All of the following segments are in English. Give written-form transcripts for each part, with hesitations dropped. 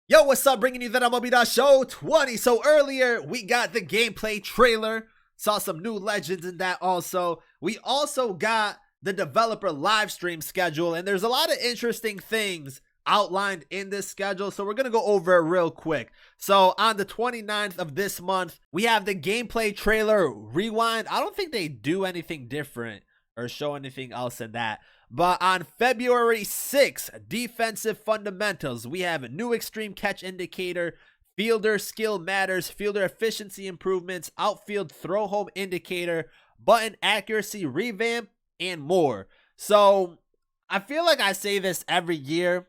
Yo, what's up? Bringing you that MLB Show 20. So earlier, we got the gameplay trailer. Saw some new legends in that also. We also got the developer live stream schedule, and there's a lot of interesting things outlined in this schedule, so we're going to go over it real quick. So on the 29th of this month, we have the gameplay trailer rewind. I don't think they do anything different or show anything else in that. But on February 6th, defensive fundamentals, we have a new extreme catch indicator, fielder skill matters, fielder efficiency improvements, outfield throw home indicator, button accuracy revamp, and more. So I feel like I say this every year.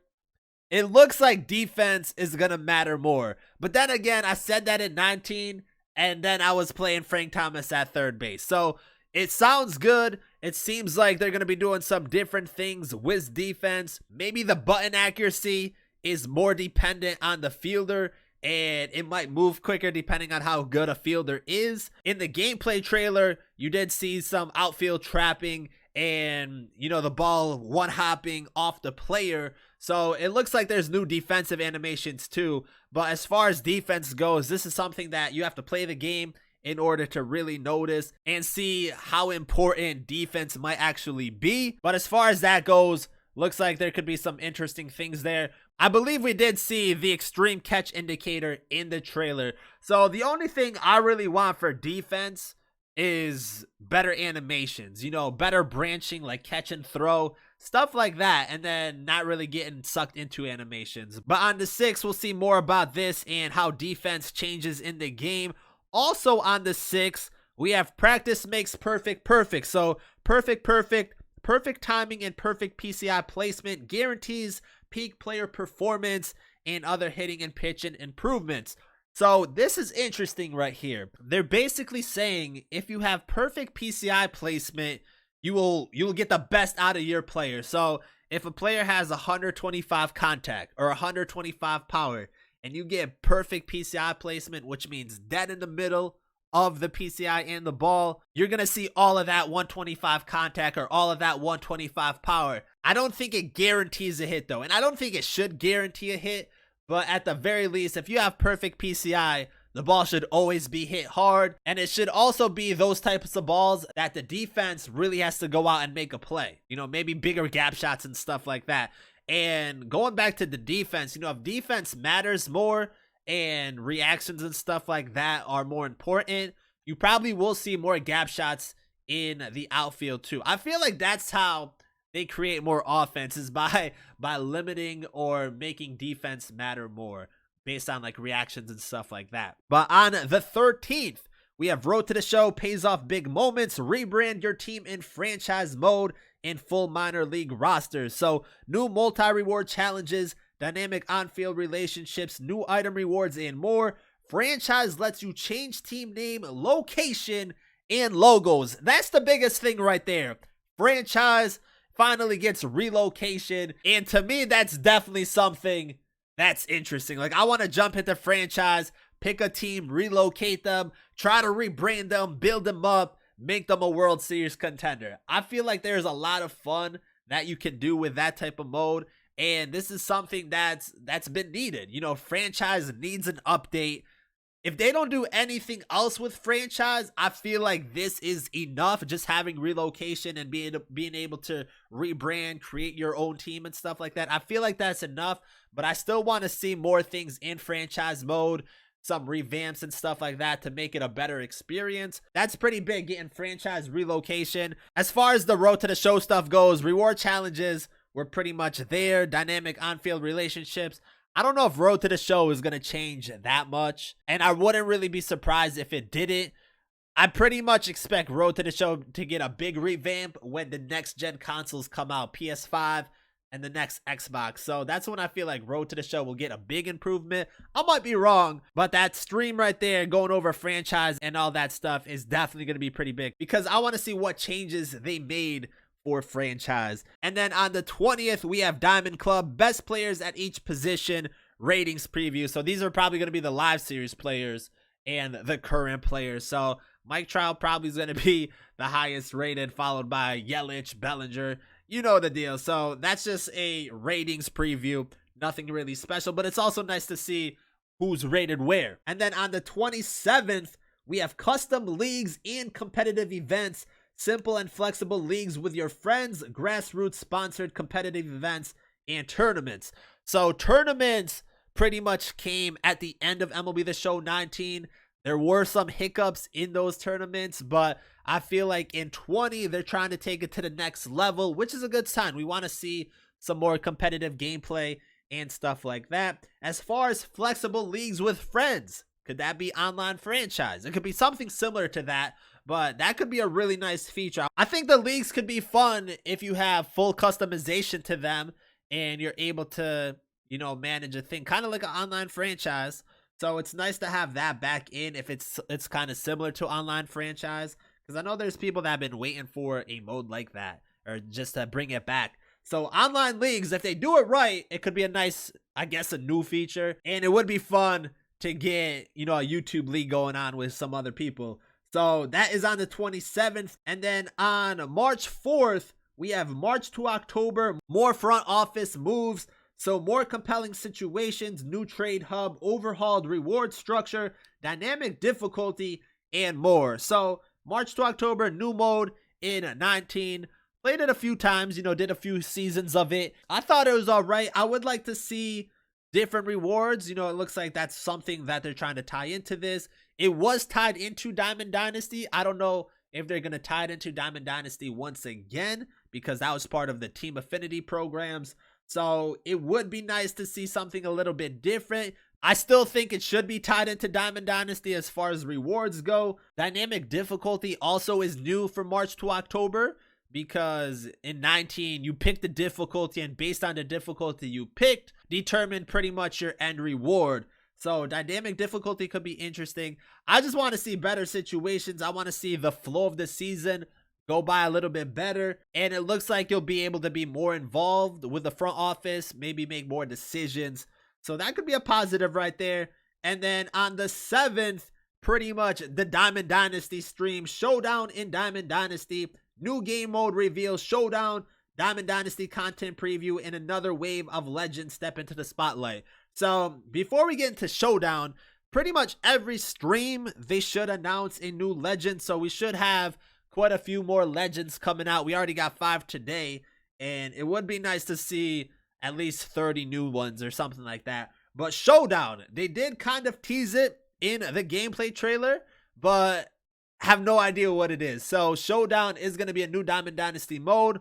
It looks like defense is going to matter more. But then again, I said that in 19, and then I was playing Frank Thomas at third base. So it sounds good. It seems like they're going to be doing some different things with defense. Maybe the button accuracy is more dependent on the fielder, and it might move quicker depending on how good a fielder is. In the gameplay trailer, you did see some outfield trapping and, the ball one-hopping off the player. So it looks like there's new defensive animations too. But as far as defense goes, this is something that you have to play the game in order to really notice and see how important defense might actually be. But as far as that goes, looks like there could be some interesting things there. I believe we did see the extreme catch indicator in the trailer. So the only thing I really want for defense is better animations, better branching, like catch and throw, stuff like that, and then not really getting sucked into animations. But on the 6th, we'll see more about this and how defense changes in the game. Also on the 6th, we have practice makes perfect. So perfect timing and perfect PCI placement guarantees peak player performance and other hitting and pitching improvements. So this is interesting right here. They're basically saying if you have perfect PCI placement, you will get the best out of your player. So if a player has 125 contact or 125 power, and you get perfect PCI placement, which means dead in the middle of the PCI and the ball, you're going to see all of that 125 contact or all of that 125 power. I don't think it guarantees a hit though, and I don't think it should guarantee a hit, but at the very least, if you have perfect PCI, the ball should always be hit hard, and it should also be those types of balls that the defense really has to go out and make a play. Maybe bigger gap shots and stuff like that. And going back to the defense, if defense matters more and reactions and stuff like that are more important, you probably will see more gap shots in the outfield too. I feel like that's how they create more offenses, by limiting or making defense matter more based on like reactions and stuff like that. But on the 13th, we have Road to the Show pays off big moments, rebrand your team in franchise mode in full minor league rosters. So new multi-reward challenges, dynamic on-field relationships, new item rewards, and more. Franchise lets you change team name, location, and logos. That's the biggest thing right there. Franchise finally gets relocation, and to me, that's definitely something that's interesting. Like, I want to jump into franchise, pick a team, relocate them, try to rebrand them, build them up, make them a World Series contender. I feel like there's a lot of fun that you can do with that type of mode, and this is something that's been needed. Franchise needs an update. If they don't do anything else with franchise, I feel like this is enough. Just having relocation and being able to rebrand, create your own team and stuff like that, I feel like that's enough. But I still want to see more things in franchise mode, some revamps and stuff like that to make it a better experience. That's pretty big, getting franchise relocation. As far as the Road to the Show stuff goes, reward challenges were pretty much there. Dynamic on-field relationships, I don't know if Road to the Show is going to change that much, and I wouldn't really be surprised if it didn't. I pretty much expect Road to the Show to get a big revamp when the next gen consoles come out, PS5 and the next Xbox. So that's when I feel like Road to the Show will get a big improvement. I might be wrong, but that stream right there going over franchise and all that stuff is definitely going to be pretty big, because I want to see what changes they made for franchise. And then on the 20th, we have Diamond Club, best players at each position, ratings preview. So these are probably going to be the live series players and the current players. So Mike Trout probably is going to be the highest rated, followed by Yelich, Bellinger. You know the deal. So that's just a ratings preview nothing really special, but it's also nice to see who's rated where. And then on the 27th, we have custom leagues and competitive events, simple and flexible leagues with your friends, grassroots sponsored competitive events, and tournaments. So tournaments pretty much came at the end of MLB The Show 19. There were some hiccups in those tournaments, but I feel like in 20, they're trying to take it to the next level, which is a good sign. We want to see some more competitive gameplay and stuff like that. As far as flexible leagues with friends, could that be online franchise? It could be something similar to that, but that could be a really nice feature. I think the leagues could be fun if you have full customization to them and you're able to, you know, manage a thing kind of like an online franchise. So it's nice to have that back in if it's kind of similar to online franchise, because I know there's people that have been waiting for a mode like that or just to bring it back. So online leagues, if they do it right, it could be a nice, I guess, a new feature, and it would be fun to get, you know, a YouTube league going on with some other people. So that is on the 27th. And then on March 4th, we have March to October, more front office moves. So more compelling situations, new trade hub, overhauled reward structure, dynamic difficulty, and more. So March to October, new mode in 19. Played it a few times, you know, did a few seasons of it. I thought it was all right. I would like to see different rewards. You know, it looks like that's something that they're trying to tie into this. It was tied into Diamond Dynasty. I don't know if they're going to tie it into Diamond Dynasty once again, because that was part of the team affinity programs. So it would be nice to see something a little bit different. I still think it should be tied into Diamond Dynasty as far as rewards go. Dynamic difficulty also is new for March to October, because in 19 you picked the difficulty, and based on the difficulty you picked determined pretty much your end reward. So dynamic difficulty could be interesting. I just want to see better situations. I want to see the flow of the season go by a little bit better, and it looks like you'll be able to be more involved with the front office, maybe make more decisions. So that could be a positive right there. And then on the 7th, pretty much the Diamond Dynasty stream, Showdown in Diamond Dynasty, new game mode reveals, Showdown, Diamond Dynasty content preview, and another wave of legends step into the spotlight. So before we get into Showdown, pretty much every stream they should announce a new legend. So we should have quite a few more legends coming out. We already got 5 today, and it would be nice to see at least 30 new ones or something like that. But Showdown, they did kind of tease it in the gameplay trailer, but have no idea what it is. So Showdown is going to be a new Diamond Dynasty mode.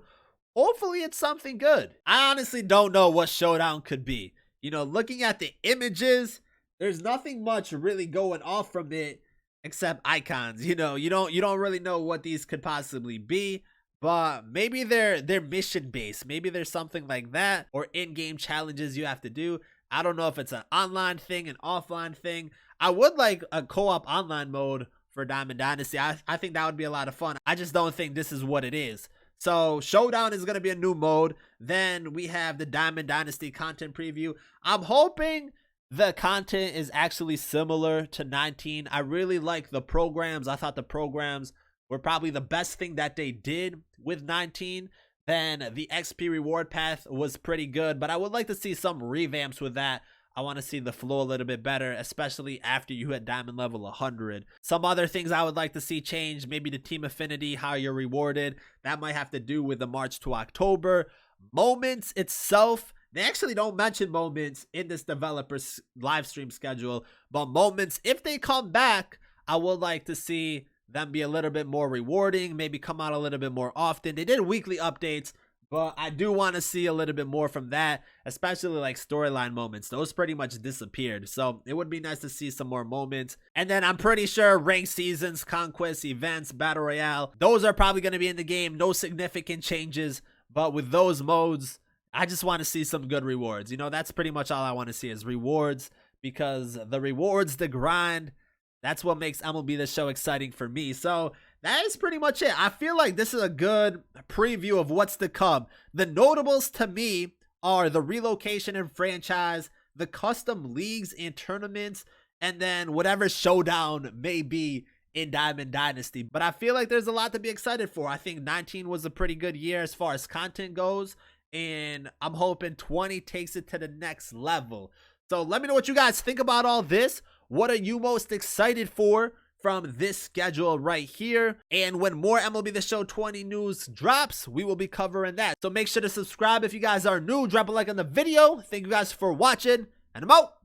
Hopefully it's something good. I honestly don't know what Showdown could be. You know, looking at the images, there's nothing much really going off from it except icons. You know, you don't really know what these could possibly be, but maybe they're mission based. Maybe there's something like that, or in-game challenges you have to do. I don't know if it's an online thing, an offline thing. I would like a co-op online mode for Diamond Dynasty. I think that would be a lot of fun. I just don't think this is what it is. So Showdown is going to be a new mode. Then we have the Diamond Dynasty content preview. I'm hoping the content is actually similar to 19. I really like the programs. I thought the programs were probably the best thing that they did with 19. Then the XP reward path was pretty good, but I would like to see some revamps with that. I want to see the flow a little bit better, especially after you hit diamond level 100. Some other things I would like to see change, maybe the team affinity, how you're rewarded. That might have to do with the March to October. Moments itself, they actually don't mention moments in this developer's live stream schedule, but moments, if they come back, I would like to see them be a little bit more rewarding, maybe come out a little bit more often. They did weekly updates, but I do want to see a little bit more from that, especially like storyline moments. Those pretty much disappeared, so it would be nice to see some more moments. And then I'm pretty sure ranked seasons, conquest, events, battle royale, those are probably going to be in the game. No significant changes, but with those modes, I just want to see some good rewards. You know, that's pretty much all I want to see is rewards, because the rewards, the grind, that's what makes MLB The Show exciting for me. So that is pretty much it. I feel like this is a good preview of what's to come. The notables to me are the relocation and franchise, the custom leagues and tournaments, and then whatever Showdown may be in Diamond Dynasty. But I feel like there's a lot to be excited for. I think 19 was a pretty good year as far as content goes, and I'm hoping 20 takes it to the next level. So let me know what you guys think about all this. What are you most excited for from this schedule right here? And when more MLB The Show 20 news drops, we will be covering that. So make sure to subscribe if you guys are new. Drop a like on the video. Thank you guys for watching, and I'm out.